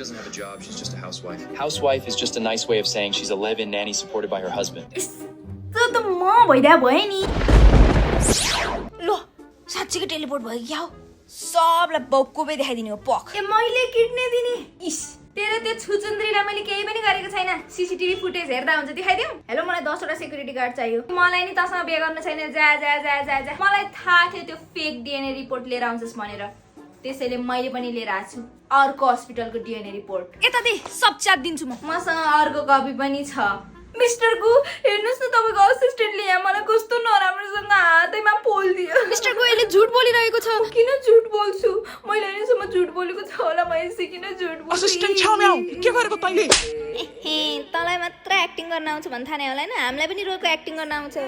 doesn't have a job, she's just a housewife. Housewife is just a nice way of saying she's a live-in nanny supported by her husband. यस्तो त म भइदा भए नि ल साच्चीकै teleport भयो क्या हो सबलाई बौकोबै देखाइदिने हो पख ए मैले किड्ने दिने इस तेरो त्यो छुचुन्द्रीलाई मैले केही पनि गरेको छैन सीसीटीभी फुटेज हेर्दा हुन्छ देखाइदिउँ हेलो मलाई 10 वटा सेक्युरिटी गार्ड चाहियो मलाई नि तसँग बिहे गर्न छैन जा जा जा जा जा मलाई थाहा थियो त्यो फेक डीएनए रिपोर्ट लिएर आउँछस् भनेर त्यसैले मैले पनि लिएर आछु अर्को हस्पिटलको डीएनए रिपोर्ट यता दे सब च्याट दिन्छु मसँग अर्को कपी पनि छ मिस्टर गु हेर्नुस् न तपाईको असिस्टेन्टले यहाँ मलाई कस्तो नराम्रोसँग हातैमा पोल्दियो मिस्टर गु अहिले झुट बोलिरहेको छ किन झुट बोल्छु मैले अहिलेसम्म झुट बोलेको छ होला मैले किन झुट बोल्छु असिस्टेन्ट छाम्याउ के गरेको तैले तँलाई मात्र एक्टिङ गर्न आउँछ भन् थाहा नै होला हैन हामीलाई पनि रोको एक्टिङ गर्न आउँछ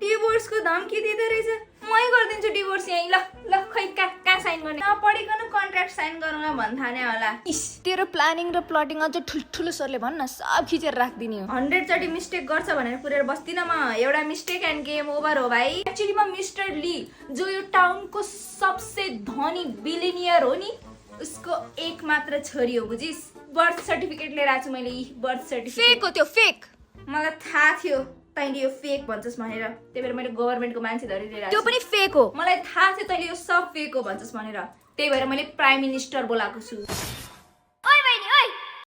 डिभोर्सको धम्की दिँदै रहेछ मै गर्दिन्छु डिभोर्स यही ल ल खै कहाँ साइन गर्ने नपढिकन कन्ट्र्याक्ट साइन गरौँला भन् थाहा नै होला इस तेरो प्लानिङ र प्लटिङ अझ ठुल्ठुलो सरले भन्न सब खिचेर राख्दिने हो 100 चोटी मिस्टेक गर्छ भनेर पुरेर बस्दिन म एउटा मिस्टेक एन्ड गेम ओभर हो भाइ एक्चुअली म मिस्टर ली जो यो टाउनको सबसे धनी बिलिनियर हो नि उसको एक मात्र छोरी हो बुझिस बर्थ सर्टिफिकेट लिएर आछु मैले बर्थ सर्टिफिकेट फेक हो त्यो फेक मलाई थाहा थियो तैँले यो फेक भन्छस् भनेर त्यही भएर मैले गभर्नमेन्टको मान्छे धरि लिएर त्यो पनि फेक हो मलाई थाहा थियो तैँले यो सब फेक हो भन्छस् भनेर त्यही भएर मैले प्राइम मिनिस्टर बोलाएको छु